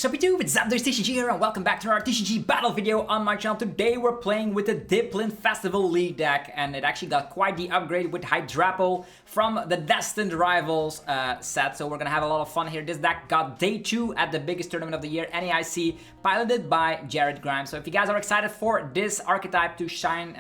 What's up YouTube, it's Destined TCG here and welcome back to our TCG battle video on my channel. Today we're playing with the Dipplin Festival League deck and it actually got quite the upgrade with Hydrapple from the Destined Rivals set. So we're gonna have a lot of fun here. This deck got day 2 at the biggest tournament of the year, NAIC, piloted by Jared Grimes. So if you guys are excited for this archetype to shine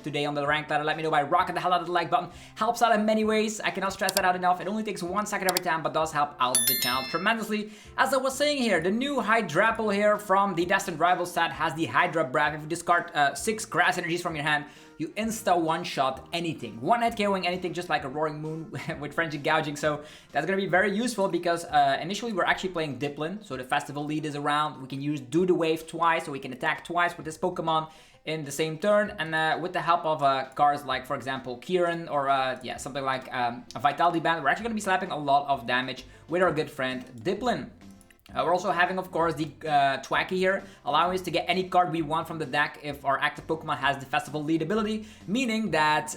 today on the rank ladder, let me know by rocking the hell out of the like button. Helps out in many ways. I cannot stress that out enough. It only takes 1 second every time, but does help out the channel tremendously. As I was saying here, the new Hydrapple here from the Destined Rivals set has the Hydra Breath. If you discard 6 grass energies from your hand, you insta one-shot anything. One hit KOing anything, just like a Roaring Moon with Frenzy Gouging. So that's going to be very useful because initially we're actually playing Dipplin. So the festival lead is around. We can use Do the Wave twice, so we can attack twice with this Pokemon in the same turn. And with the help of cards like, for example, Kieran or something like a Vitality Band, we're actually going to be slapping a lot of damage with our good friend Dipplin. We're also having, of course, the Thwackey here, allowing us to get any card we want from the deck if our active Pokemon has the Festival Lead ability, meaning that,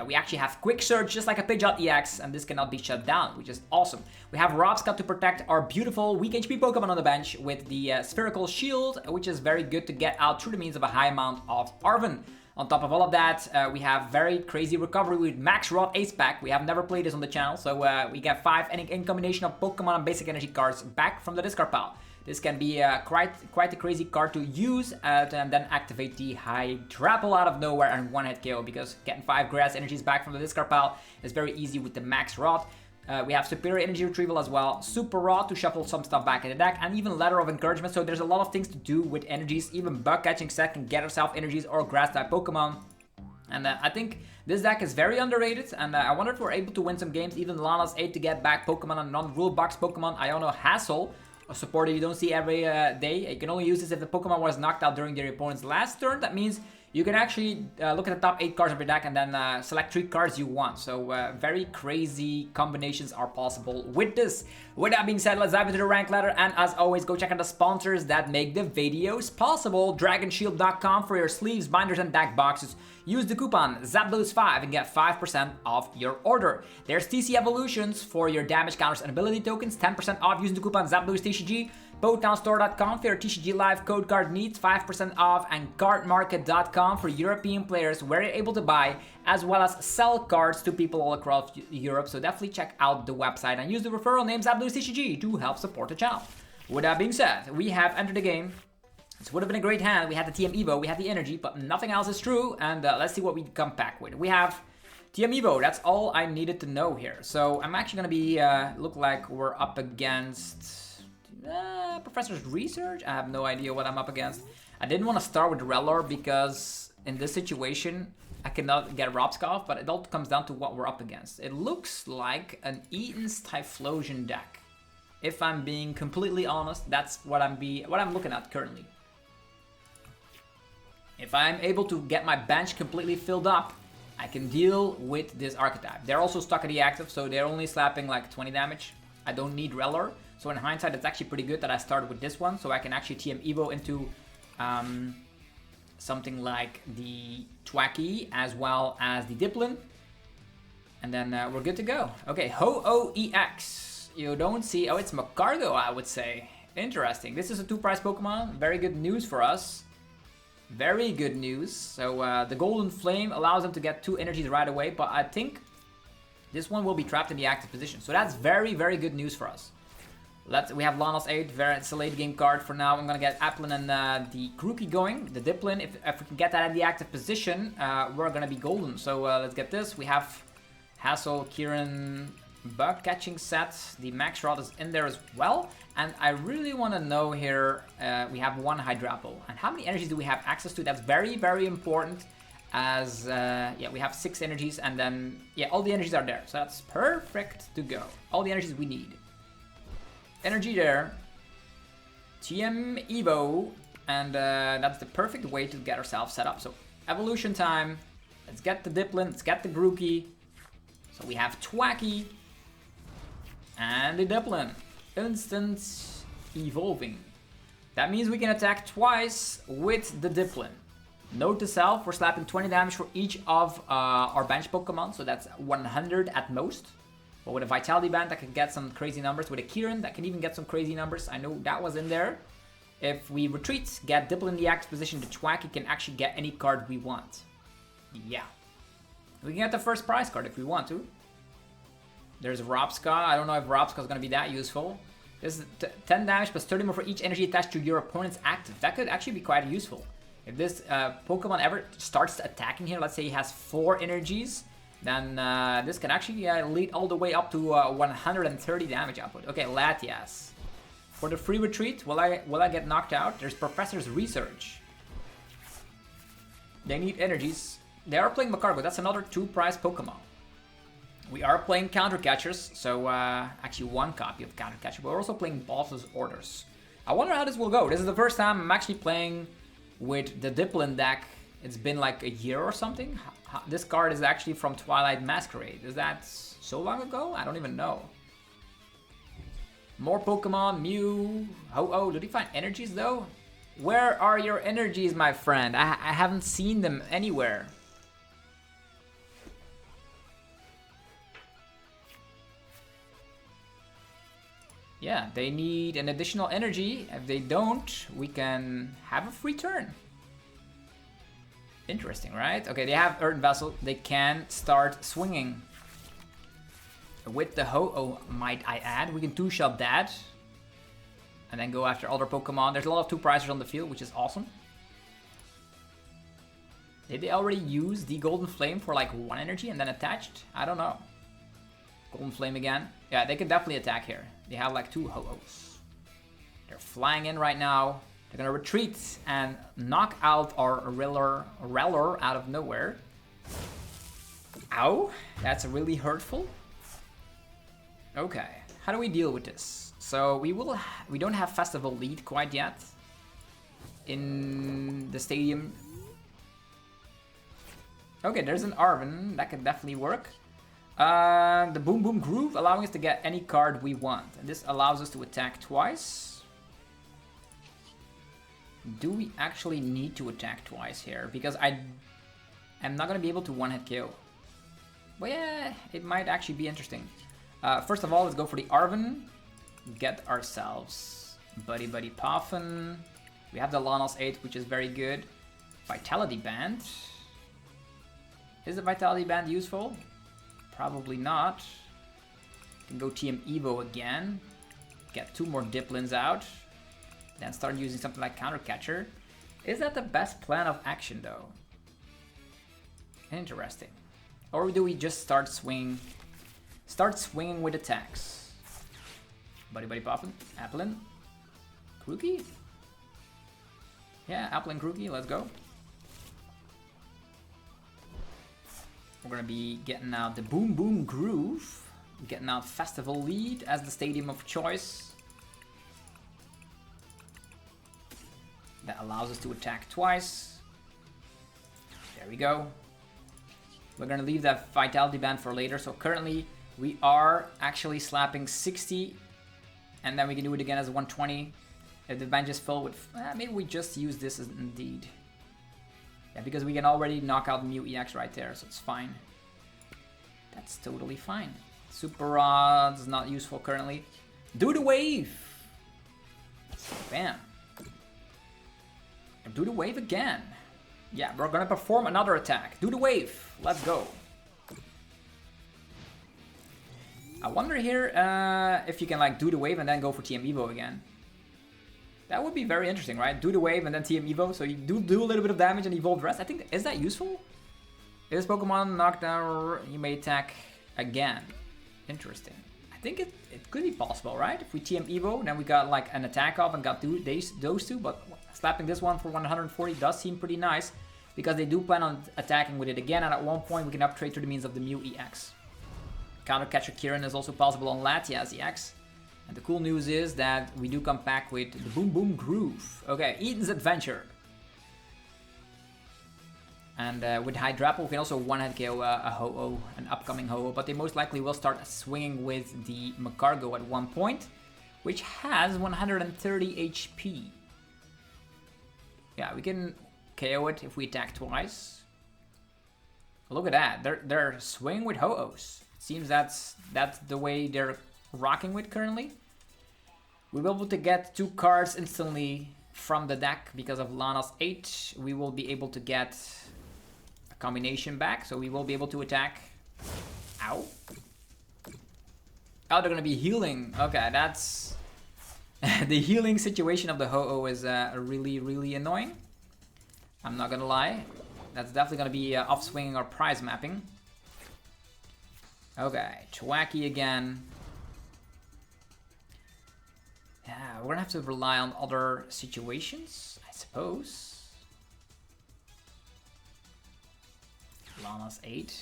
we actually have Quick Search, just like a Pidgeot EX, and this cannot be shut down, which is awesome. We have Robscott to protect our beautiful weak HP Pokemon on the bench with the Spherical Shield, which is very good to get out through the means of a high amount of Arven. On top of all of that, we have very crazy recovery with Max Rod Ace Pack. We have never played this on the channel, so we get 5 in combination of Pokemon and basic energy cards back from the discard pile. This can be quite a crazy card to use and then activate the Hydrapple out of nowhere and one-hit KO, because getting 5 grass energies back from the discard pile is very easy with the Max Rod. We have Superior Energy Retrieval as well, Super Rod to shuffle some stuff back in the deck, and even Letter of Encouragement. So there's a lot of things to do with energies. Even Bug Catching Set can get herself energies or Grass type Pokemon. And I think this deck is very underrated, and I wonder if we're able to win some games. Even Lana's 8 to get back Pokemon and non-rule box Pokemon. Iono Hassel, a supporter you don't see every day. You can only use this if the Pokemon was knocked out during their opponent's last turn. That means you can actually look at the top 8 cards of your deck and then select 3 cards you want. So very crazy combinations are possible with this. With that being said, let's dive into the rank ladder. And as always, go check out the sponsors that make the videos possible. DragonShield.com for your sleeves, binders, and deck boxes. Use the coupon ZAPBLUES5 and get 5% off your order. There's TC Evolutions for your damage counters and ability tokens. 10% off using the coupon ZAPBLUESTCG. PokemonStore.com for your TCG Live code card needs, 5% off, and Cardmarket.com for European players where you're able to buy as well as sell cards to people all across Europe. So definitely check out the website and use the referral name ZAPBLUESTCG to help support the channel. With that being said, we have entered the game. This would have been a great hand. We had the TM Evo, we had the energy, but nothing else is true. And let's see what we come back with. We have TM Evo, that's all I needed to know here. So I'm actually going to be, look like we're up against Professor's Research. I have no idea what I'm up against. I didn't want to start with Rellor because in this situation I cannot get Robscott, but it all comes down to what we're up against. It looks like an Eaton's Typhlosion deck. If I'm being completely honest, that's what I'm looking at currently. If I'm able to get my bench completely filled up, I can deal with this archetype. They're also stuck at the active, so they're only slapping like 20 damage. I don't need Rellor. So in hindsight, it's actually pretty good that I started with this one, so I can actually TM Evo into something like the Thwackey as well as the Dipplin. And then we're good to go. Okay, OHKO-ing. You don't see... Oh, it's Magcargo, I would say. Interesting. This is a 2-price Pokemon. Very good news for us. Very good news. So the Golden Flame allows them to get 2 energies right away, but I think this one will be trapped in the active position. So that's very, very good news for us. We have Lana's 8, it's a late game card for now. I'm gonna get Applin and the Grookey going, the Dipplin. If we can get that in the active position, we're gonna be golden. So let's get this. We have Hassel, Kieran, Bug Catching Set. The Max Rod is in there as well. And I really want to know here, we have 1 Hydrapple. And how many energies do we have access to? That's very, very important. As, we have 6 energies and then, all the energies are there. So that's perfect to go. All the energies we need. Energy there, TM Evo, and that's the perfect way to get ourselves set up. So evolution time, let's get the Dipplin, let's get the Grookey. So we have Thwackey and the Dipplin, instant evolving. That means we can attack twice with the Dipplin. Note to self, we're slapping 20 damage for each of our bench Pokemon, so that's 100 at most. But with a Vitality Band, that can get some crazy numbers. With a Kieran, that can even get some crazy numbers. I know that was in there. If we retreat, get Dipplin in the active position, the Thwackey can actually get any card we want. Yeah. We can get the first prize card if we want to. There's Robska. I don't know if Robska is going to be that useful. This is 10 damage plus 30 more for each energy attached to your opponent's active. That could actually be quite useful. If this Pokemon ever starts attacking here, let's say he has 4 energies, then this can actually lead all the way up to 130 damage output. Okay, Latias. For the free retreat, will I get knocked out? There's Professor's Research. They need energies. They are playing Magcargo. That's another 2-prize Pokemon. We are playing Counter Catchers, so actually 1 copy of Counter Catcher. But we're also playing Boss's Orders. I wonder how this will go. This is the first time I'm actually playing with the Dipplin deck. It's been like a year or something. This card is actually from Twilight Masquerade. Is that so long ago? I don't even know. More Pokemon, Mew, Ho-Oh. Did he find energies though? Where are your energies, my friend? I haven't seen them anywhere. Yeah, they need an additional energy. If they don't, we can have a free turn. Interesting, right? Okay, they have Earth Vessel. They can start swinging. With the Ho-Oh, might I add. We can 2-shot that. And then go after other Pokemon. There's a lot of 2-prizers on the field, which is awesome. Did they already use the Golden Flame for like 1 energy and then attached? I don't know. Golden Flame again. Yeah, they can definitely attack here. They have like 2 Ho-Ohs. They're flying in right now. They're gonna retreat and knock out our Reller out of nowhere. Ow, that's really hurtful. Okay, how do we deal with this? So we don't have Festival Lead quite yet in the stadium. Okay, there's an Arven, that could definitely work. The Boom Boom Groove allowing us to get any card we want. And this allows us to attack twice. Do we actually need to attack twice here? Because I'm not going to be able to one-hit KO. But yeah, it might actually be interesting. First of all, let's go for the Arven. Get ourselves Buddy Buddy Poffin. We have the Lanos 8, which is very good. Vitality Band. Is the Vitality Band useful? Probably not. Can go TM Evo again. Get 2 more Dipplins out. Then start using something like Counter Catcher. Is that the best plan of action though? Interesting. Or do we just start swinging? Start swinging with attacks. Buddy Buddy Poffin. Applin. Grookey? Yeah, Applin Grookey, let's go. We're gonna be getting out the Boom Boom Groove. Getting out Festival Lead as the stadium of choice. That allows us to attack twice. There we go. We're gonna leave that Vitality Band for later. So currently we are actually slapping 60. And then we can do it again as a 120. If the band just filled with... maybe we just use this as indeed. Yeah, because we can already knock out Mew EX right there, so it's fine. That's totally fine. Super Rod's not useful currently. Do the wave! Bam. And do the wave again. Yeah, we're gonna perform another attack. Do the wave. Let's go. I wonder here if you can like do the wave and then go for TM Evo again. That would be very interesting, right? Do the wave and then TM Evo, so you do a little bit of damage and evolve rest. I think, is that useful? If this Pokemon knocked down, you may attack again. Interesting. I think it could be possible, right? If we TM Evo, then we got like an attack off and got those two, but slapping this one for 140 does seem pretty nice because they do plan on attacking with it again, and at one point we can upgrade through the means of the Mew EX. Counter Catcher Kieran is also possible on Latias EX. And the cool news is that we do come back with the Boom Boom Groove. Okay, Eden's Adventure. And with Hydrapple, we can also one-hit KO a Ho-Oh, an upcoming Ho-Oh, but they most likely will start swinging with the Magcargo at one point, which has 130 HP. Yeah, we can KO it if we attack twice. Look at that, they're swinging with Ho-Ohs. Seems that's the way they're rocking with currently. We will be able to get 2 cards instantly from the deck because of Lana's 8. We will be able to get a combination back, so we will be able to attack. Ow. Oh, they're gonna be healing. Okay, that's... the healing situation of the Ho-Oh is really, really annoying. I'm not gonna lie. That's definitely gonna be off-swinging our prize mapping. Okay, Thwackey again. Yeah, we're gonna have to rely on other situations, I suppose. Lana's 8.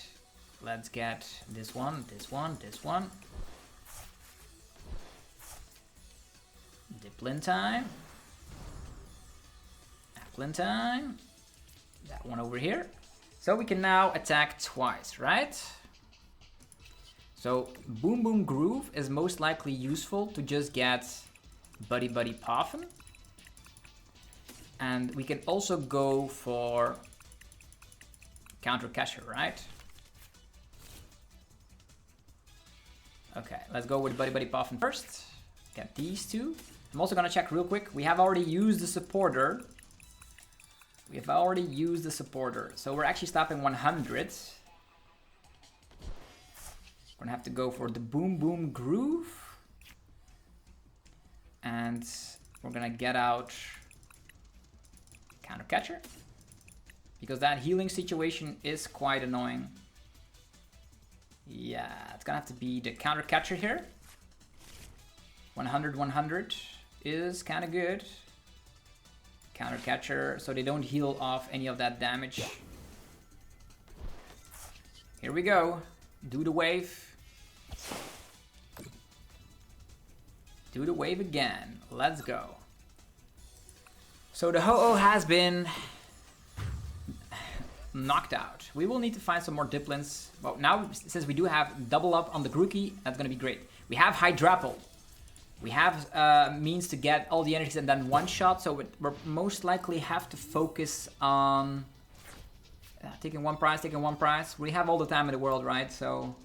Let's get this one, this one, this one. Dipplin time. Dipplin time. That one over here. So we can now attack twice, right? So Boom Boom Groove is most likely useful to just get Buddy Buddy Poffin. And we can also go for Counter Catcher, right? Okay, let's go with Buddy Buddy Poffin first. Get these 2. I'm also gonna check real quick. We have already used the supporter. We have already used the supporter. So we're actually stopping 100. We're gonna have to go for the Boom Boom Groove. And we're gonna get out Counter Catcher. Because that healing situation is quite annoying. Yeah, it's gonna have to be the Counter Catcher here. 100, 100 is kind of good. Counter Catcher, so they don't heal off any of that damage. Here we go. Do the wave. Do the wave again. Let's go. So the Ho-Oh has been knocked out. We will need to find some more Dipplins. Well, now since we do have double up on the Grookey, that's gonna be great. We have Hydrapple. We have means to get all the energies and then one shot, so we're most likely have to focus on taking one prize. We have all the time in the world, right? So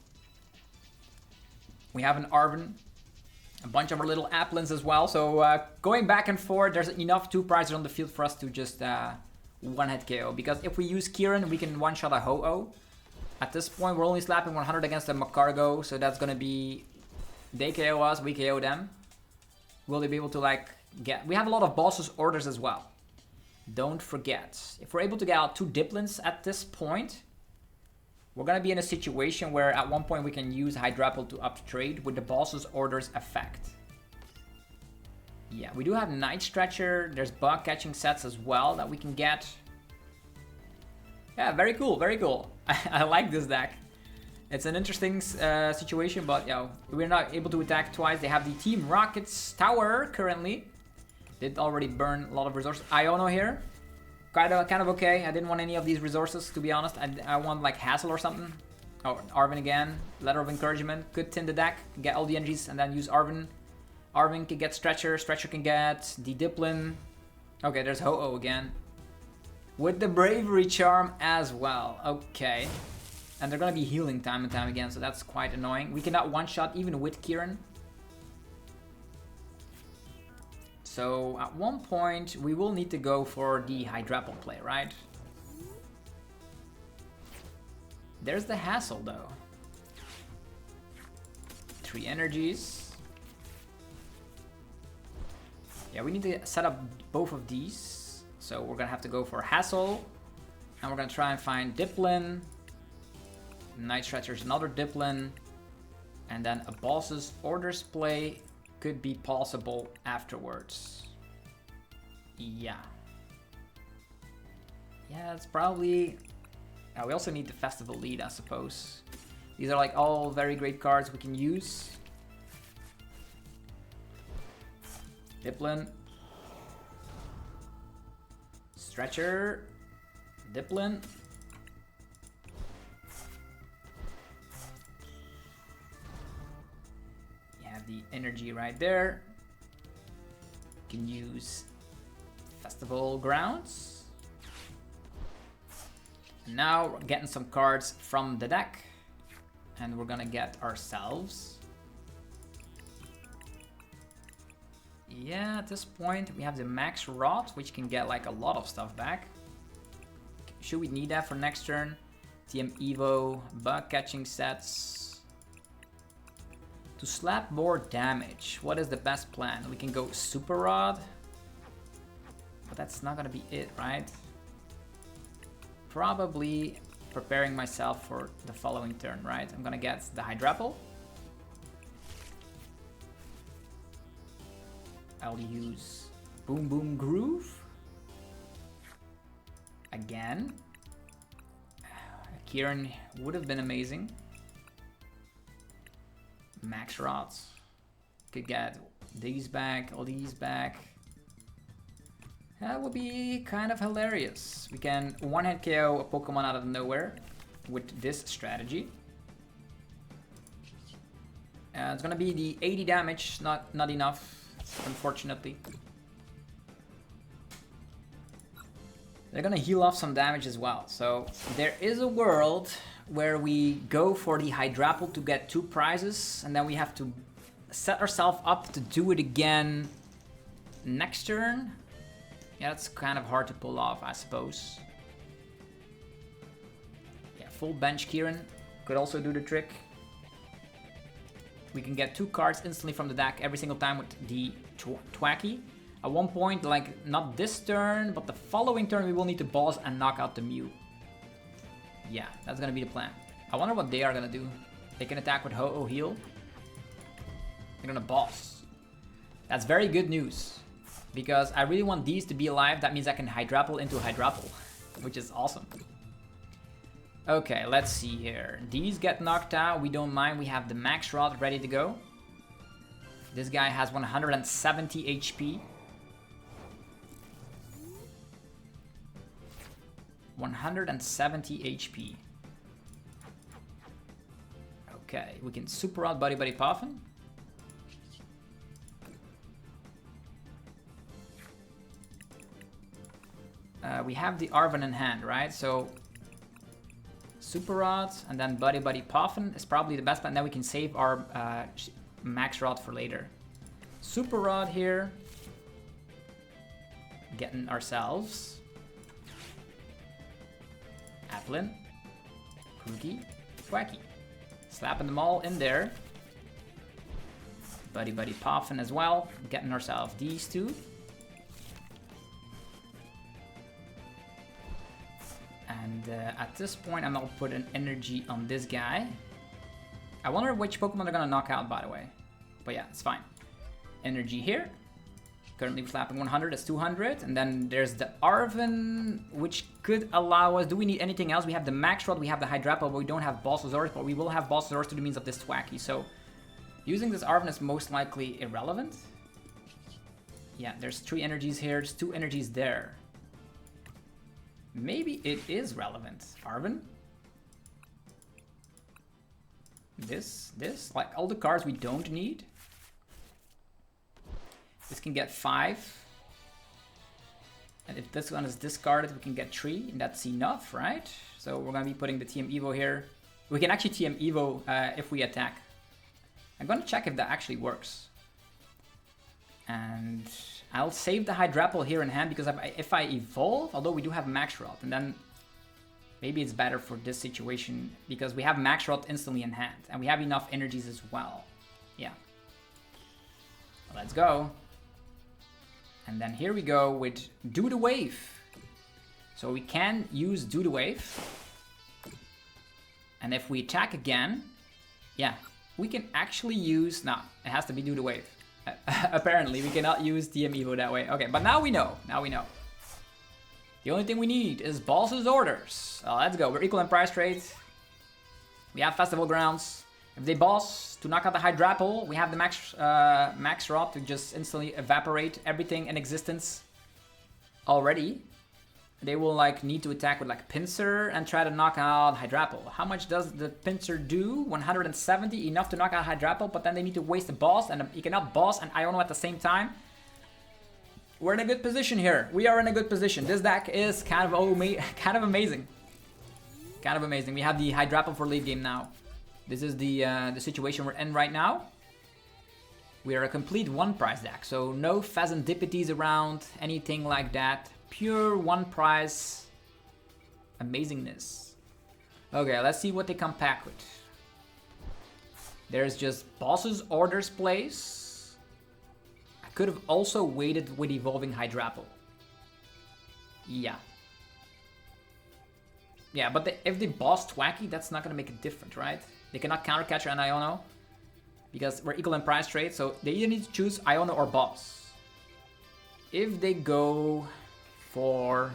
we have an Arven, a bunch of our little Applins as well. So going back and forth, there's enough 2 prizes on the field for us to just one-hit KO. Because if we use Kieran, we can one-shot a Ho-Oh. At this point, we're only slapping 100 against the Magcargo, so that's gonna be... They KO us, we KO them. Will they be able to like get... We have a lot of bosses orders as well. Don't forget. If we're able to get out 2 Dipplins at this point, we're gonna be in a situation where at one point we can use Hydrapple to up trade with the boss's orders effect. Yeah, we do have Night Stretcher. There's bug catching sets as well that we can get. Yeah, very cool, very cool. I like this deck. It's an interesting situation, but you know, we're not able to attack twice. They have the Team Rockets tower currently. Did already burn a lot of resources. Iono here, kind of okay. I didn't want any of these resources, to be honest. I want like Hassle or something. Oh, Arven again. Letter of Encouragement. Could tin the deck, get all the energies, and then use Arven. Arven can get Stretcher. Stretcher can get the Dipplin. Okay, there's Ho-Oh again. With the Bravery Charm as well. Okay. And they're gonna be healing time and time again, so that's quite annoying. We cannot one-shot even with Kieran. So at one point, we will need to go for the Hydrapple play, right? There's the Hassle though. 3 energies. Yeah, we need to set up both of these. So we're gonna have to go for Hassle. And we're gonna try and find Dipplin. Night Stretcher's another Dipplin. And then a boss's orders play could be possible afterwards. Yeah. Yeah, it's probably... we also need the Festival Lead, I suppose. These are like all very great cards we can use. Dipplin. Stretcher. Dipplin. You have the energy right there. You can use Festival Grounds. And now we're getting some cards from the deck. And we're gonna get ourselves. Yeah, at this point we have the Max Rod, which can get like a lot of stuff back. Should we need that for next turn? TM Evo, bug catching sets. To slap more damage, what is the best plan? We can go Super Rod. But that's not gonna be it, right? Probably preparing myself for the following turn, right? I'm gonna get the Hydrapple. I'll use Boom Boom Groove. Again. Kieran would have been amazing. Max Rods. Could get these back, all these back. That would be kind of hilarious. We can one-hit KO a Pokemon out of nowhere with this strategy. It's gonna be the 80 damage, not enough. Unfortunately. They're gonna heal off some damage as well. So there is a world where we go for the Hydrapple to get 2 prizes, and then we have to set ourselves up to do it again next turn. Yeah, that's kind of hard to pull off, I suppose. Yeah, full bench Kieran could also do the trick. We can get 2 cards instantly from the deck every single time with the Thwackey. At one point, like, not this turn, but the following turn, we will need to boss and knock out the Mew. Yeah, that's gonna be the plan. I wonder what they are gonna do. They can attack with Ho-Oh Heal. They're gonna boss. That's very good news. Because I really want these to be alive. That means I can Hydrapple into Hydrapple, which is awesome. Okay, let's see here. These get knocked out. We don't mind. We have the Max Rod ready to go. This guy has 170 HP. 170 HP. Okay, we can Super Rod Buddy Buddy Puffin. We have the Arven in hand, right? So Super Rod and then Buddy Buddy Puffin is probably the best plan. Then we can save our Max Rod for later. Super Rod here. Getting ourselves Applin, Pookie, Thwackey. Slapping them all in there. Buddy Buddy Puffin as well. Getting ourselves these 2. And at this point, I'm gonna put an energy on this guy. I wonder which Pokemon they're gonna knock out, by the way. But yeah, it's fine. Energy here. Currently slapping 100, that's 200. And then there's the Arven, which could allow us... Do we need anything else? We have the Max Rod, we have the Hydrapple, but we don't have Bossasaurus, but we will have Bossasaurus through the means of this Thwackey. So using this Arven is most likely irrelevant. Yeah, there's 3 energies here, there's 2 energies there. Maybe it is relevant. Arven? This, like all the cards we don't need. This can get 5. And if this one is discarded, we can get 3, and that's enough, right? So we're gonna be putting the TM Evo here. We can actually TM Evo if we attack. I'm gonna check if that actually works. And I'll save the Hydrapple here in hand because if I evolve, although we do have Max Rod, and then maybe it's better for this situation because we have Max Rod instantly in hand and we have enough energies as well. Yeah. Let's go. And then here we go with Do the Wave. So we can use Do the Wave. And if we attack again, yeah, we can actually use, no, it has to be Do the Wave. Apparently, we cannot use TM Evo that way. Okay, but now we know. Now we know. The only thing we need is Boss's Orders. Let's go. We're equal in price trade. We have Festival Grounds. If they boss to knock out the Hydrapple, we have the Max Rod to just instantly evaporate everything in existence already. They will like need to attack with like Pinsir and try to knock out Hydrapple. How much does the Pinsir do? 170, enough to knock out Hydrapple, but then they need to waste a boss, and you cannot boss and Iono at the same time. We're in a good position here. We are in a good position. This deck is kind of amazing. Kind of amazing. We have the Hydrapple for late game now. This is the situation we're in right now. We are a complete one prize deck, so no Pheasantipides around, anything like that. Pure one prize amazingness. Okay, let's see what they come back with. There's just bosses, orders, plays. I could have also waited with evolving Hydrapple. Yeah. Yeah, but if they boss Thwackey, that's not gonna make a difference, right? They cannot countercatcher an Iono because we're equal in price trade, so they either need to choose Iono or boss. If they go for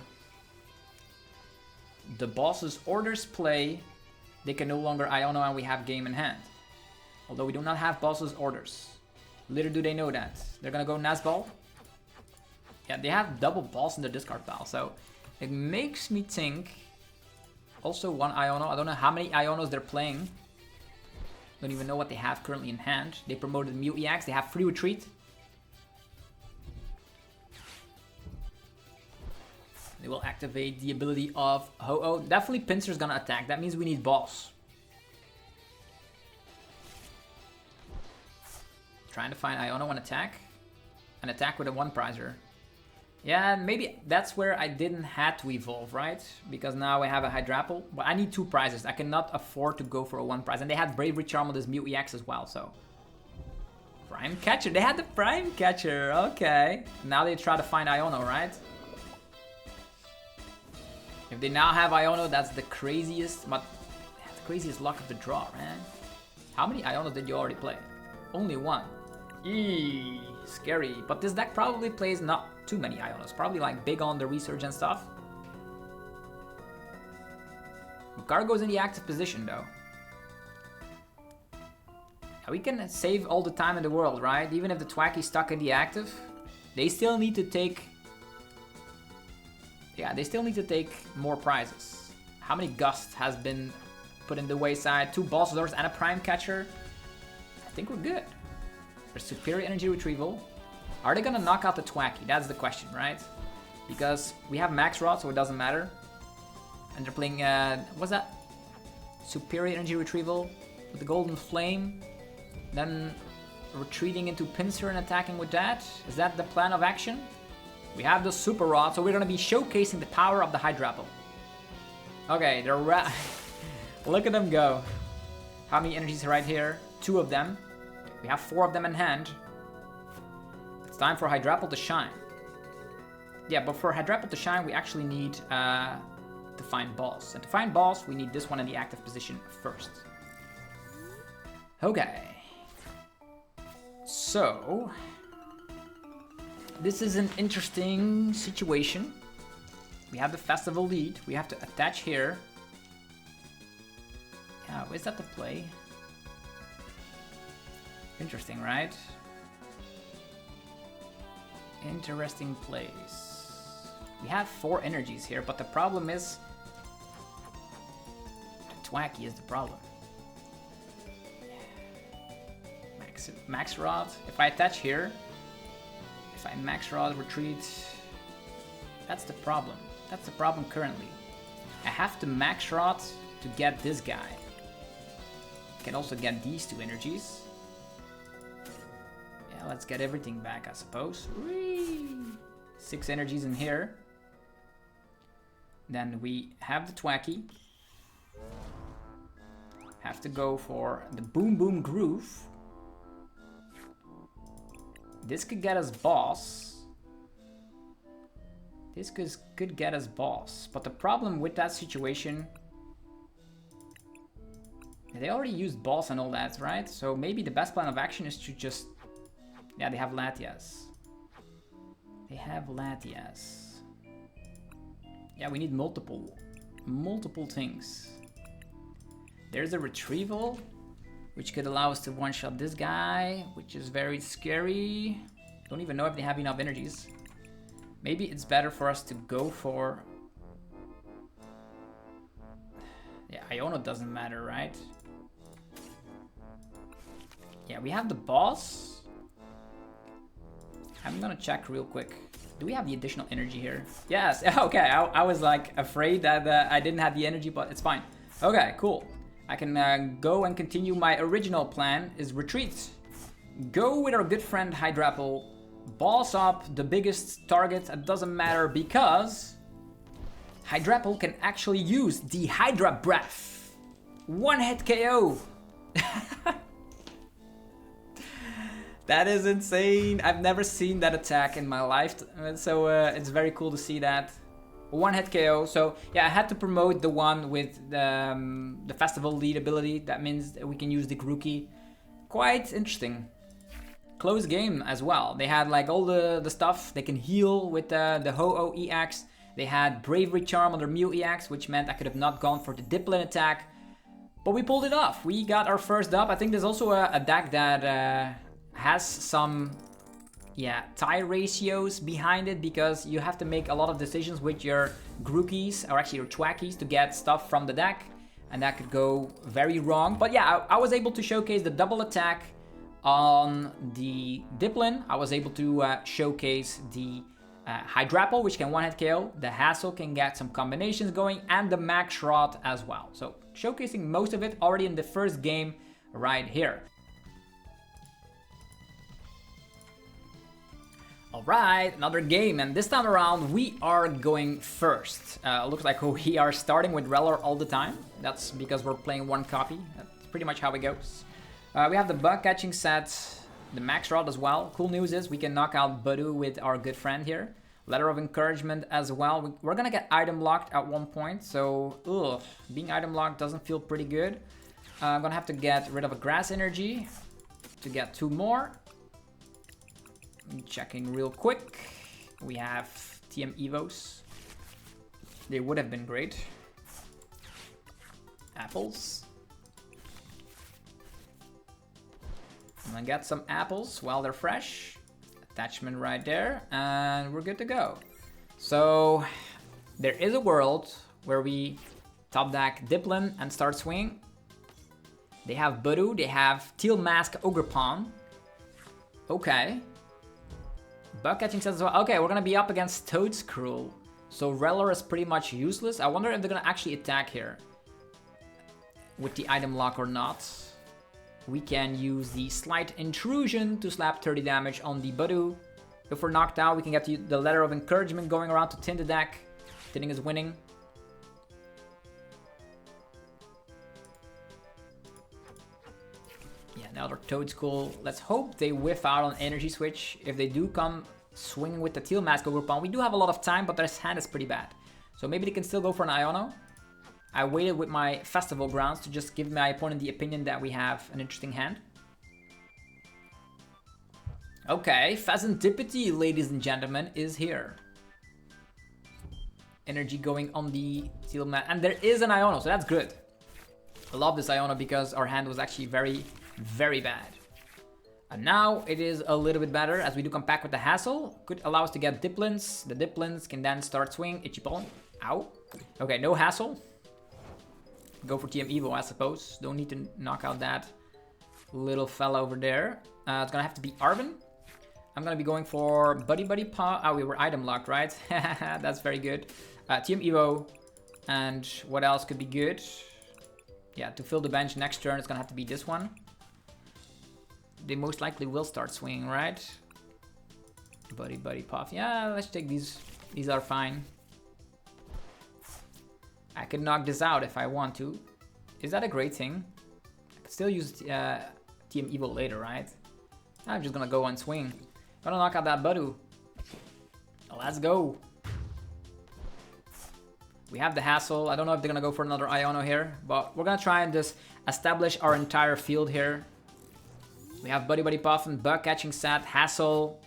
the boss's orders play, they can no longer Iono and we have game in hand. Although we do not have boss's orders. Little do they know that. They're gonna go Nazball. Yeah, they have double boss in their discard pile, so it makes me think. Also one Iono. I don't know how many Ionos they're playing. Don't even know what they have currently in hand. They promoted Mew EX. They have free retreat. They will activate the ability of Ho-Oh. Definitely Pinsir's gonna attack. That means we need boss. Trying to find Iono and attack. An attack with a one prizer. Yeah, maybe that's where I didn't have to evolve, right? Because now I have a Hydrapple. But I need two prizes. I cannot afford to go for a one prize. And they had Bravery Charm with this Mew EX as well, so. Prime Catcher. They had the Prime Catcher. Okay. Now they try to find Iono, right? If they now have Iono, that's the craziest, but the craziest luck of the draw, man. How many Ionos did you already play? Only one. Eee, scary. But this deck probably plays not too many Ionos. Probably like big on the research and stuff. Magcargo's in the active position though. Yeah, we can save all the time in the world, right? Even if the Thwackey's stuck in the active, they still need to take... Yeah, they still need to take more prizes. How many Gust has been put in the wayside? 2 Boss Lords and a Prime Catcher. I think we're good. There's Superior Energy Retrieval. Are they gonna knock out the Thwackey? That's the question, right? Because we have Max Rod, so it doesn't matter. And they're playing, what's that? Superior Energy Retrieval with the Golden Flame. Then retreating into Pinsir and attacking with that. Is that the plan of action? We have the Super Rod, so we're gonna be showcasing the power of the Hydrapple. Okay, they're look at them go. How many energies right here? 2 of them. We have 4 of them in hand. It's time for Hydrapple to shine. Yeah, but for Hydrapple to shine, we actually need to find boss. And to find boss, we need this one in the active position first. Okay. So... this is an interesting situation. We have the festival lead. We have to attach here. Yeah, is that the play? Interesting, right? Interesting plays. We have 4 energies here, but the problem is... the Thwackey is the problem. Max Rod. If I attach here... if I Max Rod retreat, that's the problem. That's the problem currently. I have to Max Rod to get this guy. I can also get these 2 energies. Yeah, let's get everything back, I suppose. Whee! 6 energies in here. Then we have the Thwackey. Have to go for the Boom Boom Groove. This could get us boss. This could get us boss. But the problem with that situation... they already used boss and all that, right? So maybe the best plan of action is to just... yeah, they have Latias. They have Latias. Yeah, we need multiple things. There's a retrieval, which could allow us to one-shot this guy, which is very scary. Don't even know if they have enough energies. Maybe it's better for us to go for... yeah, Iono doesn't matter, right? Yeah, we have the boss. I'm gonna check real quick. Do we have the additional energy here? Yes, okay, I was like afraid that I didn't have the energy, but it's fine. Okay, cool. I can go and continue my original plan, is retreat. Go with our good friend Hydrapple, boss up the biggest target, it doesn't matter because Hydrapple can actually use the Hydra Breath. One hit KO. That is insane. I've never seen that attack in my life, so it's very cool to see that. One hit KO. So yeah, I had to promote the one with the festival lead ability. That means that we can use the Grookey. Quite interesting. Close game as well. They had like all the stuff. They can heal with the OHKO-ing EX. They had Bravery Charm on their Mew EX, which meant I could have not gone for the Dipplin attack. But we pulled it off. We got our first dub. I think there's also a deck that has some tie ratios behind it, because you have to make a lot of decisions with your Grookeys, or actually your Thwackeys, to get stuff from the deck, and that could go very wrong. But yeah, I was able to showcase the double attack on the Dipplin. I was able to showcase the Hydrapple, which can one-hit KO. The Hassel can get some combinations going, and the Max Rod as well. So showcasing most of it already in the first game right here. Alright, another game, and this time around we are going first. Looks like we are starting with Reller all the time. That's because we're playing one copy. That's pretty much how it goes. We have the bug catching set, the Max Rod as well. Cool news is we can knock out Budu with our good friend here. Letter of Encouragement as well. We're gonna get item locked at one point, so being item locked doesn't feel pretty good. I'm gonna have to get rid of a Grass Energy to get 2 more. Checking real quick. We have TM Evos. They would have been great. Apples. I'm gonna get some apples while they're fresh. Attachment right there, and we're good to go. So there is a world where we top deck Dipplin and start swinging. They have Budu, they have Teal Mask Ogerpon. Okay. Bug catching sets as well. Okay, we're gonna be up against Toedscruel. So Reller is pretty much useless. I wonder if they're gonna actually attack here with the item lock or not. We can use the Slight Intrusion to slap 30 damage on the Budu. If we're knocked out, we can get the Letter of Encouragement going around to tin the deck. Tinning is winning. Yeah, now they're Toedscruel. Let's hope they whiff out on Energy Switch. If they do come swinging with the Teal Mask Ogerpon, we do have a lot of time, but their hand is pretty bad. So maybe they can still go for an Iono. I waited with my Festival Grounds to just give my opponent the opinion that we have an interesting hand. Okay, Pheasantipity, ladies and gentlemen, is here. Energy going on the Teal Mask, and there is an Iono, so that's good. I love this Iono because our hand was actually very, very bad. And now it is a little bit better as we do come back with the Hassle. Could allow us to get Dipplins. The Dipplins can then start swing. Itchy Paw. Ow. Okay, no Hassle. Go for TM Evo, I suppose. Don't need to knock out that little fella over there. It's gonna have to be Arven. I'm gonna be going for Buddy Paw. Oh, we were item locked, right? That's very good. TM Evo. And what else could be good? Yeah, to fill the bench next turn, it's gonna have to be this one. They most likely will start swinging, right? Buddy Puff. Yeah, let's take these. These are fine. I can knock this out if I want to. Is that a great thing? I could still use TM Evo later, right? I'm just gonna go and swing. Gonna knock out that Budu. Let's go. We have the Hassle. I don't know if they're gonna go for another Iono here, but we're gonna try and just establish our entire field here. We have Buddy Puff and Bug Catching Set, Hassle.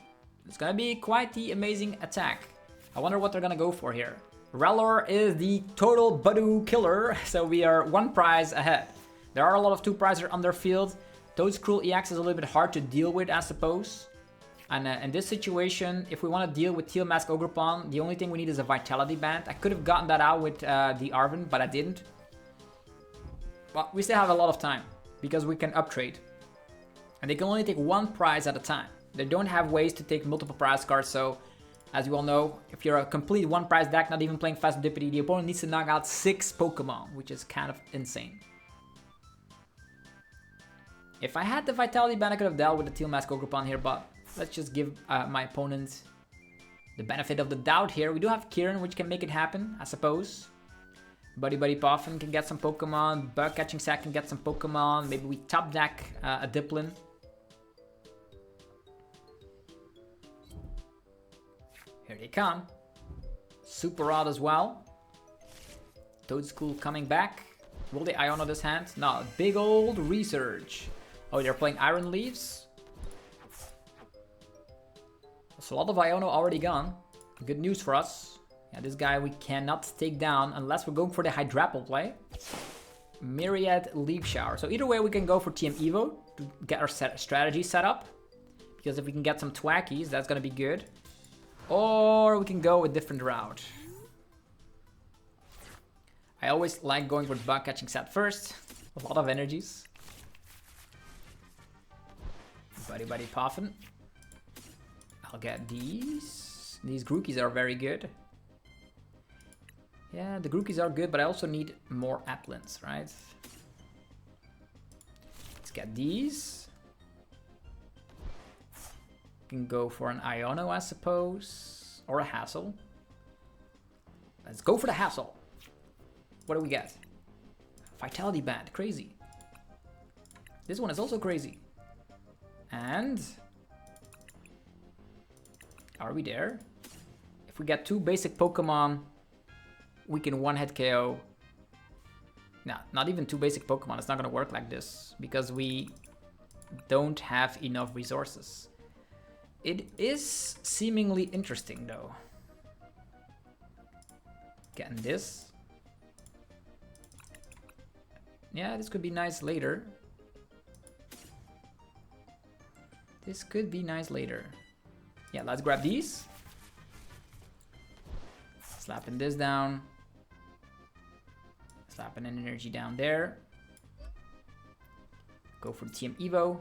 It's gonna be quite the amazing attack. I wonder what they're gonna go for here. Reller is the total Budu killer, so we are 1 prize ahead. There are a lot of 2 prizes on their field. Toedscruel EX is a little bit hard to deal with, I suppose. And in this situation, if we want to deal with Teal Mask Ogerpon, the only thing we need is a Vitality Band. I could have gotten that out with the Arven, but I didn't. But we still have a lot of time, because we can uptrade. And they can only take 1 prize at a time. They don't have ways to take multiple prize cards, so as you all know, if you're a complete 1 prize deck, not even playing Pheasantipity, the opponent needs to knock out 6 Pokemon, which is kind of insane. If I had the Vitality Band, I could have dealt with the Teal Mask Ogre here, but let's just give my opponent the benefit of the doubt here. We do have Kieran, which can make it happen, I suppose. Buddy Puffin can get some Pokemon. Bug Catching Sack can get some Pokemon. Maybe we top deck a Dipplin. Here they come. Super Rod as well. Toedscruel coming back. Will they Iono this hand? No, big old Research. Oh, they're playing Iron Leaves. So a lot of Iono already gone. Good news for us. Yeah, this guy we cannot take down unless we're going for the Hydrapple play. Myriad Leaf Shower. So either way we can go for TM Evo to get our strategy set up. Because if we can get some Thwackeys, that's gonna be good. Or we can go a different route. I always like going for the Bug Catching set first. A lot of energies. Buddy Puffin. I'll get these. These Grookies are very good. Yeah, the Grookies are good, but I also need more Applins, right? Let's get these. Can go for an Iono, I suppose. Or a Hassle. Let's go for the Hassle. What do we get? Vitality Band, crazy. This one is also crazy. And are we there? If we get 2 basic Pokemon, we can one-hit KO. No, not even 2 basic Pokemon. It's not gonna work like this because we don't have enough resources. It is seemingly interesting though. Getting this. Yeah, this could be nice later. This could be nice later. Yeah, let's grab these. Slapping this down. Slapping an energy down there. Go for the TM Evo.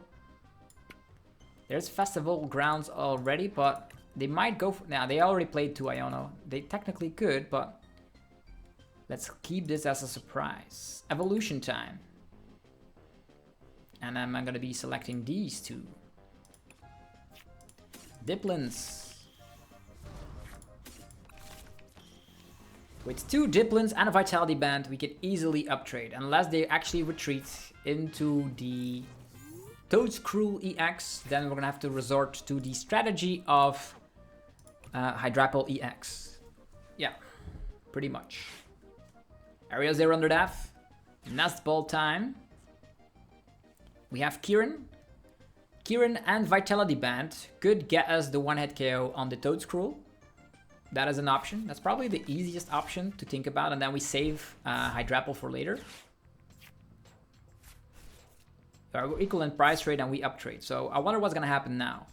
There's Festival Grounds already, but they might go for... Now, they already played 2 Iono. They technically could, but... Let's keep this as a surprise. Evolution time. And I'm going to be selecting these 2. Dipplins. With 2 Dipplins and a Vitality Band, we can easily uptrade. Unless they actually retreat into the Toedscruel EX, then we're going to have to resort to the strategy of Hydrapple EX. Yeah, pretty much. Area 0 under Def. Nest Ball time. We have Kieran. Kieran and Vitality Band could get us the one-hit KO on the Toedscruel. That is an option. That's probably the easiest option to think about, and then we save Hydrapple for later. We're equal in price trade and we uptrade. So I wonder what's gonna happen now.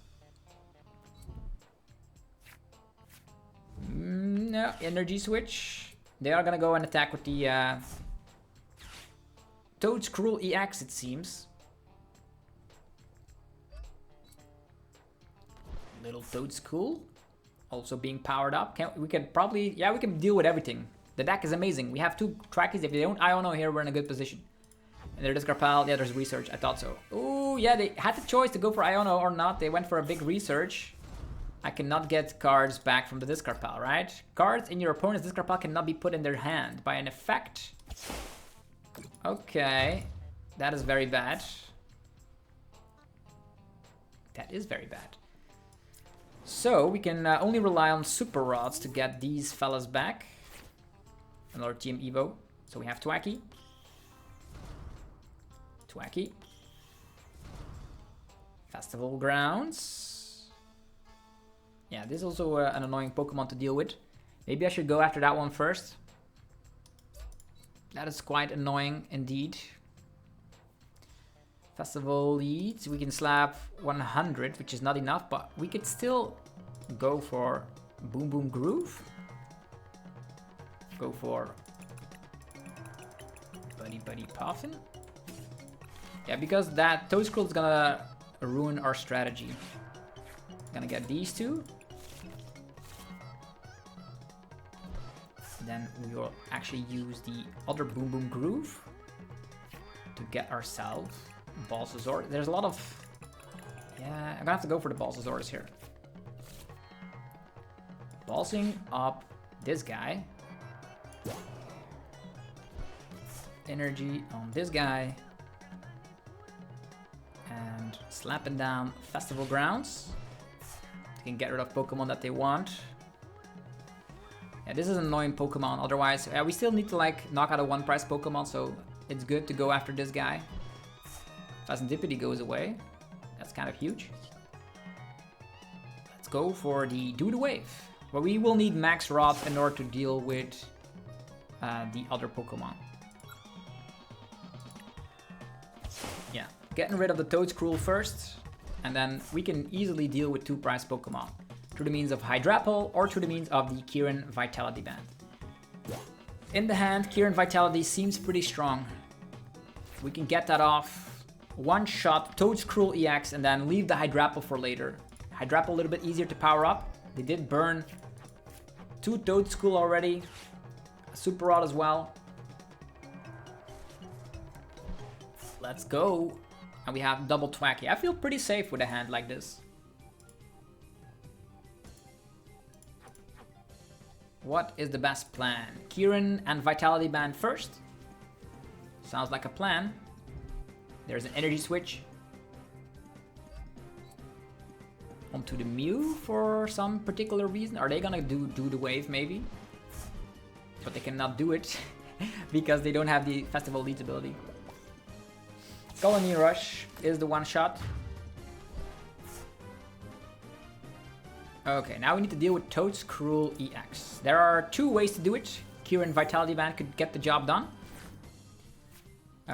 No, energy switch. They are gonna go and attack with the Toedscruel EX, it seems. Little Toedscruel. Also being powered up. We can probably... Yeah, we can deal with everything. The deck is amazing. We have 2 Thwackeys. If they don't Iono here, we're in a good position. And there's Garchomp. Yeah, there's Research. I thought so. Oh, yeah, they had the choice to go for Iono or not. They went for a big Research. I cannot get cards back from the discard pile, right? Cards in your opponent's discard pile cannot be put in their hand by an effect. Okay. That is very bad. That is very bad. So we can only rely on Super Rods to get these fellas back. Another TM Evo. So we have Thwackey. Thwackey. Festival Grounds. Yeah, this is also an annoying Pokemon to deal with. Maybe I should go after that one first. That is quite annoying indeed. Festival leads. We can slap 100, which is not enough, but we could still go for Boom Boom Groove. Go for Buddy Puffin. Yeah, because that Toedscruel is gonna ruin our strategy. Gonna get these 2. Then we will actually use the other Boom Boom Groove to get ourselves Balsasaurus. There's a lot of... Yeah, I'm gonna have to go for the Balsasaurus here. Balsing up this guy. Energy on this guy. And slapping down Festival Grounds. They can get rid of Pokemon that they want. Yeah, this is an annoying Pokemon. Otherwise, we still need to like knock out a one-price Pokemon, so it's good to go after this guy. Phasmidipity goes away. That's kind of huge. Let's go for the Do the Wave. But we will need Max Rod in order to deal with the other Pokemon. Yeah, getting rid of the Toedscruel first, and then we can easily deal with two-price Pokemon through the means of Hydrapple or through the means of the Kieran Vitality Band. In the hand, Kieran Vitality seems pretty strong. We can get that off. One shot, Toedscruel EX, and then leave the Hydrapple for later. Hydrapple a little bit easier to power up. They did burn 2 Toedscruel already. A Super Rod as well. Let's go. And we have double Thwackey. I feel pretty safe with a hand like this. What is the best plan? Kieran and Vitality Band first. Sounds like a plan. There's an energy switch. Onto the Mew for some particular reason. Are they gonna do the wave maybe? But they cannot do it because they don't have the Festival Leads ability. Colony Rush is the one shot. Okay, now we need to deal with Toedscruel EX. There are 2 ways to do it. Kieran Vitality Band could get the job done.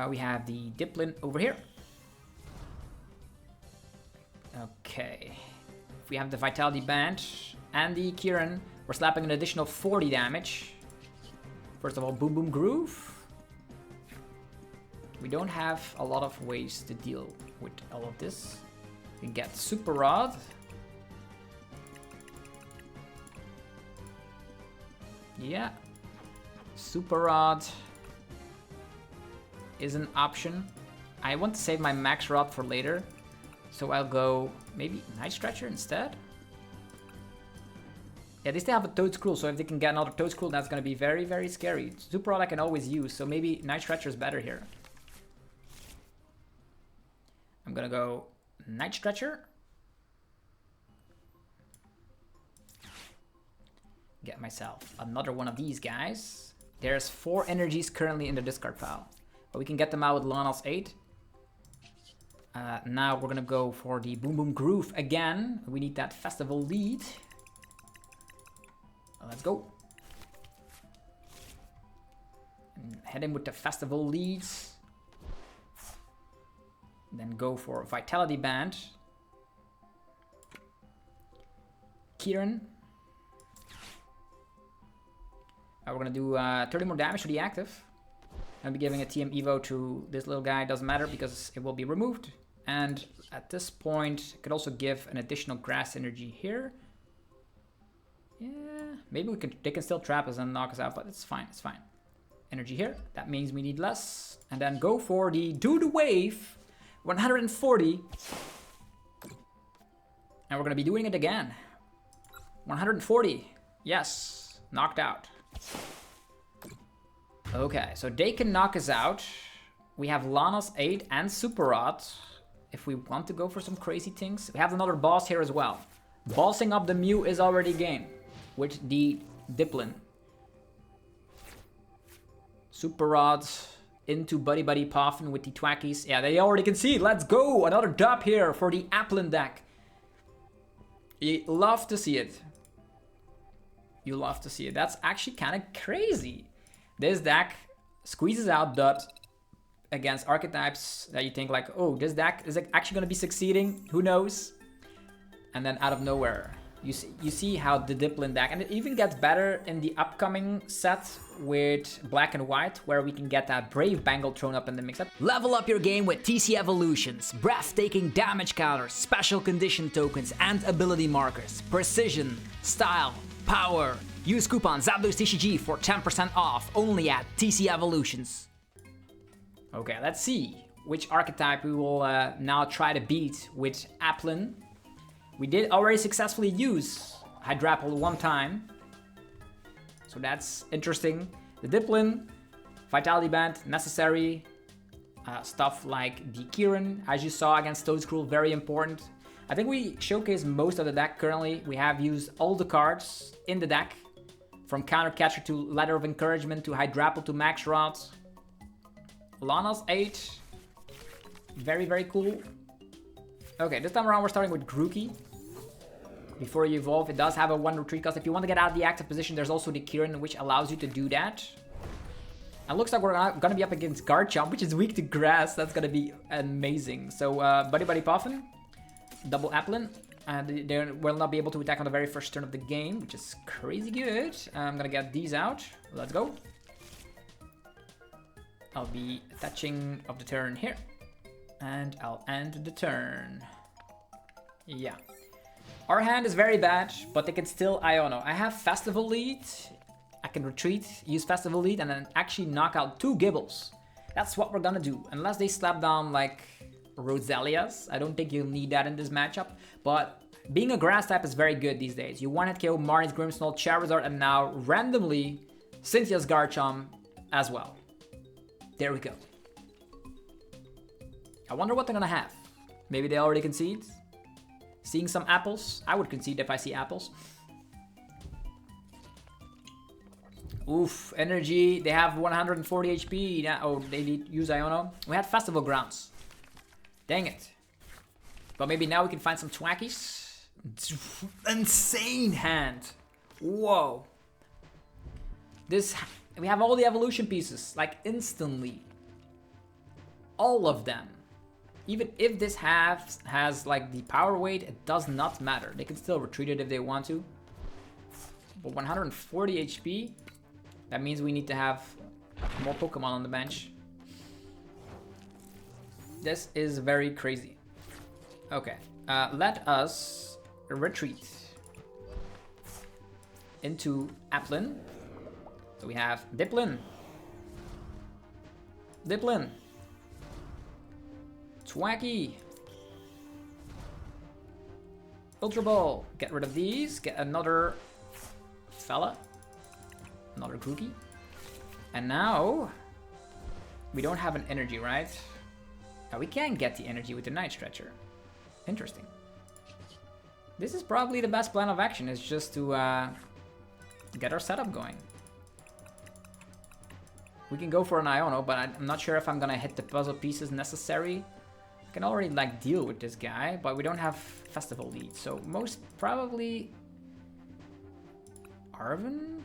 We have the Dipplin over here. Okay. If we have the Vitality Band and the Kieran, we're slapping an additional 40 damage. First of all, Boom Boom Groove. We don't have a lot of ways to deal with all of this. We can get Super Rod. Yeah. Super Rod is an option. I want to save my Max Rod for later. So I'll go maybe Night Stretcher instead. Yeah, they still have a Toedscruel, so if they can get another Toedscruel, that's going to be very, very scary. Super Rod I can always use, so maybe Night Stretcher is better here. I'm going to go Night Stretcher. Get myself another one of these guys. There's 4 energies currently in the discard pile. But we can get them out with Lana's 8. Now we're going to go for the Boom Boom Groove again. We need that Festival Lead. Let's go. And head in with the Festival Leads. Then go for Vitality Band. Kieran. We're going to do 30 more damage to the active. I'll be giving a TM Evo to this little guy. Doesn't matter because it will be removed. And at this point, I could also give an additional grass energy here. Yeah, maybe they can still trap us and knock us out, but it's fine, it's fine. Energy here, that means we need less. And then go for the Do the Wave, 140. And we're gonna be doing it again. 140, yes, knocked out. Okay, so they can knock us out. We have Lana's 8 and Super Rod. If we want to go for some crazy things. We have another boss here as well. Bossing up the Mew is already game with the Dipplin. Super Rod into Buddy Buddy Poffin with the Thwackeys. Yeah, they already can see. Let's go! Another dub here for the Applin deck. You love to see it. You love to see it. That's actually kind of crazy. This deck squeezes out dubs against archetypes that you think like, oh, this deck is actually going to be succeeding. Who knows? And then out of nowhere, you see how the Dipplin deck, and it even gets better in the upcoming set with Black and White, where we can get that Brave Bangle thrown up in the mix-up. Level up your game with TC Evolutions. Breathtaking damage counters, special condition tokens, and ability markers. Precision, style, power. Use coupon TCG for 10% off only at TC Evolutions. Okay, let's see. which archetype we will now try to beat with Applin. We did already successfully use Hydrapple one time, so that's interesting. The Dipplin, Vitality Band, necessary. Stuff like the Kieran, as you saw against Toedscruel, very important. I think we showcased most of the deck currently. We have used all the cards in the deck, from Counter Catcher to Ladder of Encouragement to Hydrapple to Max Rod. Lana's 8. Very, very cool. Okay, this time around we're starting with Grookey. Before you evolve, it does have a 1 retreat cost. If you want to get out of the active position, there's also the Kieran, which allows you to do that. And looks like we're gonna be up against Garchomp, which is weak to grass. That's gonna be amazing. So, Buddy Buddy Puffin, double Applin, and they will not be able to attack on the very first turn of the game, which is crazy good. I'm gonna get these out. Let's go. I'll be attaching of the turn here, and I'll end the turn. Yeah. Our hand is very bad, but they can still Iono. I have Festival Lead. I can retreat, use Festival Lead, and then actually knock out 2 Gibbles. That's what we're gonna do. Unless they slap down like Rosalias. I don't think you'll need that in this matchup. But being a grass type is very good these days. You one-hit KO Marnie's Grimmsnarl, Charizard, and now randomly Cynthia's Garchomp as well. There we go. I wonder what they're gonna have. Maybe they already concede. Seeing some apples. I would concede if I see apples. Oof, energy. They have 140 HP. Oh, they need use Iono. We had Festival Grounds. Dang it. But maybe now we can find some Thwackeys. Insane hand. Whoa. This, we have all the evolution pieces, like instantly. All of them. Even if this has like the power weight, it does not matter. They can still retreat it if they want to. But 140 HP. That means we need to have more Pokemon on the bench. This is very crazy. Okay, let us retreat into Applin. So we have Dipplin. Dipplin. Thwackey. Ultra Ball. Get rid of these. Get another fella. Another Grookey. And now we don't have an energy, right? Now we can get the energy with the Night Stretcher. Interesting. This is probably the best plan of action, is just to get our setup going. We can go for an Iono, but I'm not sure if I'm gonna hit the puzzle pieces necessary. I can already like deal with this guy, but we don't have Festival Lead, so most probably Arven?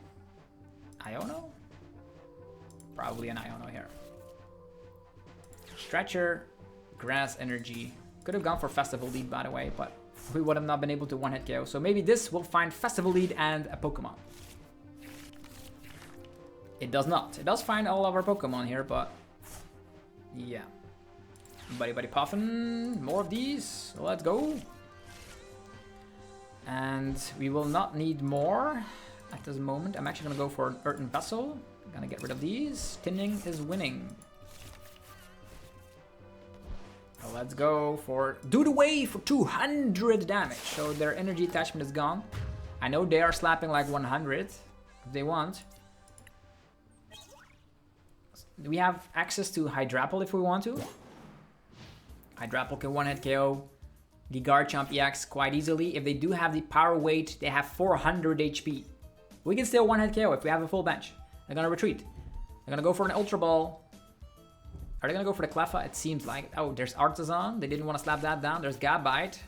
Iono? Probably an Iono here. Stretcher, Grass Energy. Could have gone for Festival Lead, by the way, but we would have not been able to one-hit KO. So maybe this will find Festival Lead and a Pokemon. It does not. It does find all of our Pokemon here, but yeah. Buddy Buddy Puffin, more of these. Let's go. And we will not need more at this moment. I'm actually gonna go for an Earthen Vessel. I'm gonna get rid of these. Tinning is winning. So let's go for Dude Away for 200 damage. So their energy attachment is gone. I know they are slapping like 100 if they want. We have access to Hydrapple if we want to. Hydrapple can one-hit KO the Garchomp EX quite easily. If they do have the power weight, they have 400 HP. We can still one-hit KO if we have a full bench. They're gonna retreat. They're gonna go for an Ultra Ball. Are they gonna go for the Cleffa? It seems like. Oh, there's Artisan. They didn't want to slap that down. There's Gabite.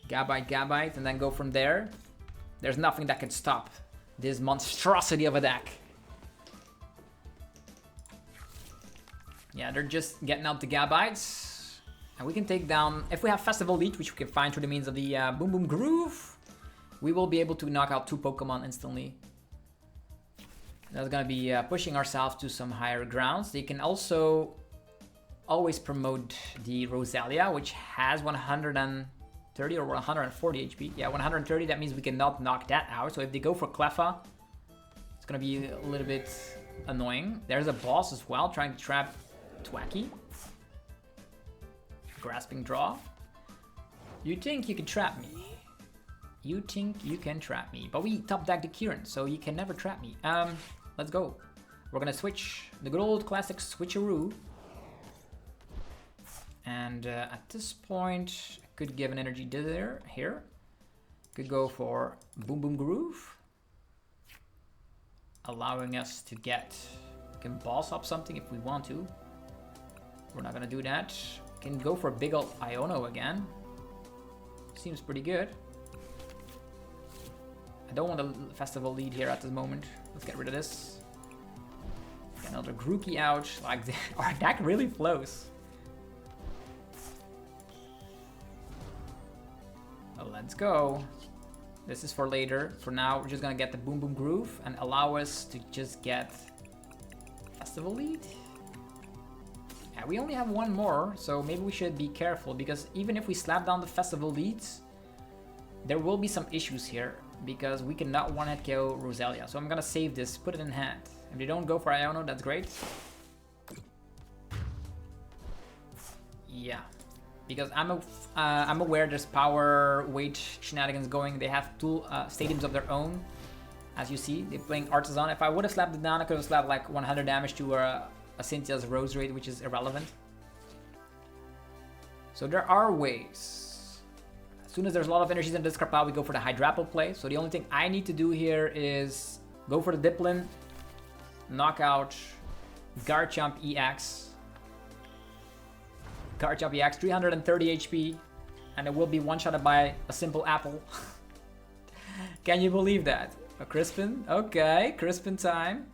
Gabite, and then go from there. There's nothing that can stop this monstrosity of a deck. Yeah, they're just getting out the Gabites. And we can take down, if we have Festival Lead, which we can find through the means of the Boom Boom Groove, we will be able to knock out 2 Pokemon instantly. That's gonna be pushing ourselves to some higher grounds. They can also always promote the Rosalia, which has 130 or 140 HP. Yeah, 130, that means we cannot knock that out. So if they go for Cleffa, it's gonna be a little bit annoying. There's a boss as well, trying to trap Thwackey. Grasping Draw. You think you can trap me? You think you can trap me? But we top deck the Kieran, so you can never trap me. Let's go. We're gonna switch the good old classic switcheroo. And at this point, I could give an energy dither here. Could go for Boom Boom Groove, allowing us to get, can boss up something if we want to. We're not gonna do that. Can go for a big old Iono again. Seems pretty good. I don't want a festival lead here at this moment. Let's get rid of this. Get another Grookey out. Like our deck really flows. Let's go. This is for later. For now, we're just gonna get the Boom Boom Groove and allow us to just get festival lead. Yeah, we only have one more, so maybe we should be careful, because even if we slap down the festival leads, there will be some issues here, because we cannot one-hit KO Roselia. So I'm gonna save this, put it in hand. If they don't go for Iono, that's great. Yeah, because I'm aware there's power weight shenanigans going. They have two stadiums of their own, as you see. They're playing Artisan. If I would have slapped it down, I could have slapped like 100 damage to a Cynthia's Rose Rate, which is irrelevant. So there are ways. As soon as there's a lot of energies in this discard pile, we go for the Hydrapple play. So the only thing I need to do here is go for the Dipplin, knock out Garchomp EX. Garchomp EX, 330 HP, and it will be one-shotted by a simple apple. Can you believe that? A Crispin? Okay, Crispin time.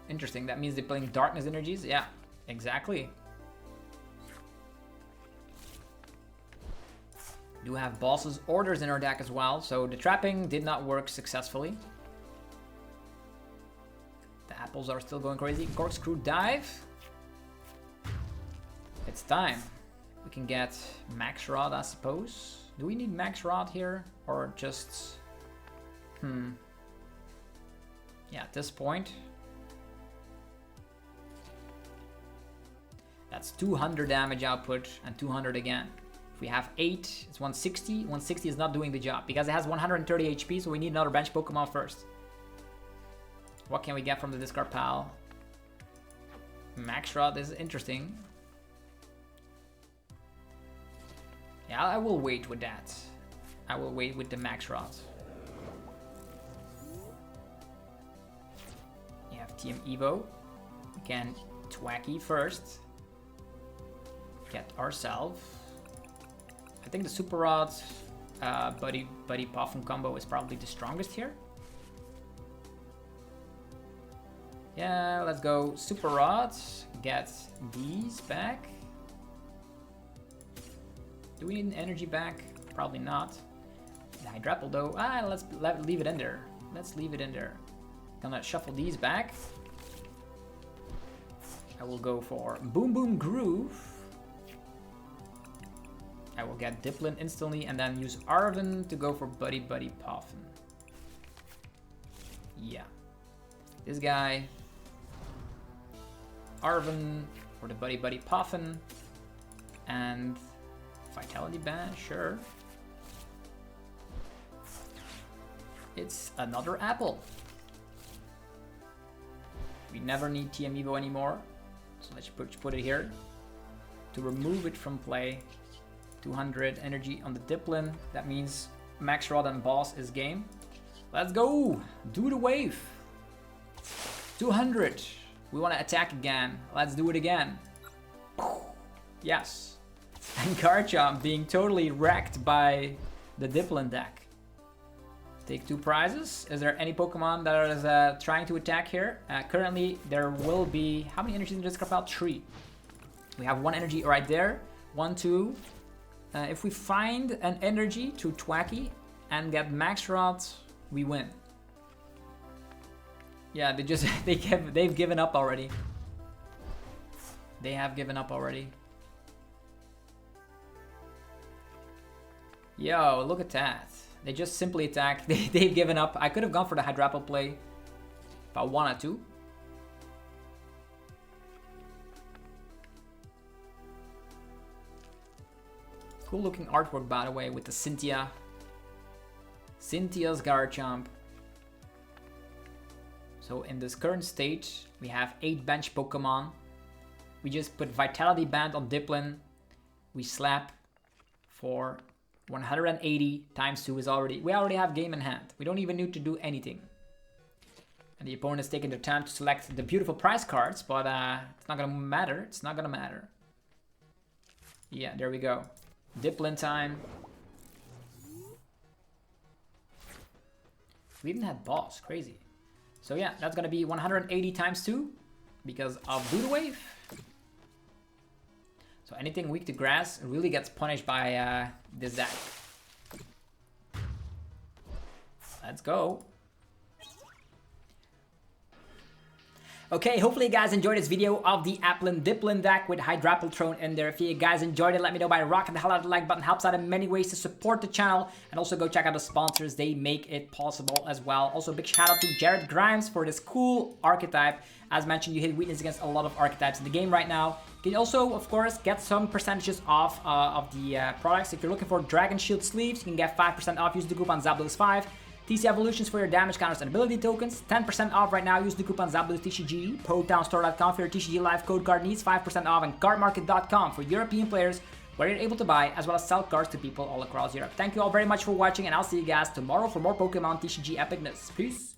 Interesting, that means they're playing Darkness Energies? Yeah, exactly. Do have Boss's Orders in our deck as well, so the trapping did not work successfully. The apples are still going crazy. Corkscrew Dive. It's time. We can get Max Rod, I suppose. Do we need Max Rod here? Or just... Yeah, at this point. That's 200 damage output and 200 again. If we have 8, it's 160. 160 is not doing the job because it has 130 HP, so we need another bench Pokemon first. What can we get from the discard pile? Max Rod is interesting. Yeah, I will wait with that. I will wait with the Max Rod. You have TM Evo. We can Thwackey first. Get ourselves. I think the Super Rod Buddy Puffin combo is probably the strongest here. Yeah, let's go Super Rod. Get these back. Do we need an energy back? Probably not. The Hydrapple though. Let's leave it in there. Let's leave it in there. Gonna shuffle these back. I will go for Boom Boom Groove. I will get Dipplin instantly and then use Arven to go for Buddy Puffin. Yeah. This guy. Arven for the Buddy Puffin. And Vitality Band, sure. It's another apple. We never need TM Evo anymore. So let's put it here. To remove it from play. 200 energy on the Dipplin. That means Max Rod and Boss is game. Let's go! Do the wave! 200. We want to attack again. Let's do it again. Yes. And Garchomp being totally wrecked by the Dipplin deck. Take 2 prizes. Is there any Pokemon that is trying to attack here? Currently, there will be... How many energies in this discard pile? 3. We have 1 energy right there. 1, 2. If we find an energy to Thwackey and get Max Rod, we win. Yeah, they've given up already. They have given up already. Yo, look at that. They just simply attack. They've given up. I could have gone for the Hydrapple play if I wanted to. Cool looking artwork, by the way, with the Cynthia. Cynthia's Garchomp. So in this current stage, we have 8 bench Pokemon. We just put Vitality Band on Dipplin. We slap for 180 times 2 is already... We already have game in hand. We don't even need to do anything. And the opponent's taking their time to select the beautiful prize cards, but it's not gonna matter. It's not gonna matter. Yeah, there we go. Dipplin time. We even had boss, crazy. So yeah, that's gonna be 180 times 2 because of Voodoo Wave. So anything weak to grass really gets punished by this deck. Let's go. Okay, hopefully you guys enjoyed this video of the Dipplin deck with Hydrapple thrown in there. If you guys enjoyed it, let me know by rocking the hell out of the like button. Helps out in many ways to support the channel. And also go check out the sponsors. They make it possible as well. Also, big shout out to Jared Grimes for this cool archetype. As mentioned, you hit weakness against a lot of archetypes in the game right now. You can also, of course, get some percentages off of the products. If you're looking for Dragon Shield sleeves, you can get 5% off. Use the coupon ZABLUS5. TC Evolutions for your damage counters and ability tokens. 10% off right now. Use the coupon ZABLUSTCG. PokeTownStore.com for your TCG live code card needs. 5% off. And cardmarket.com for European players where you're able to buy as well as sell cards to people all across Europe. Thank you all very much for watching, and I'll see you guys tomorrow for more Pokemon TCG epicness. Peace.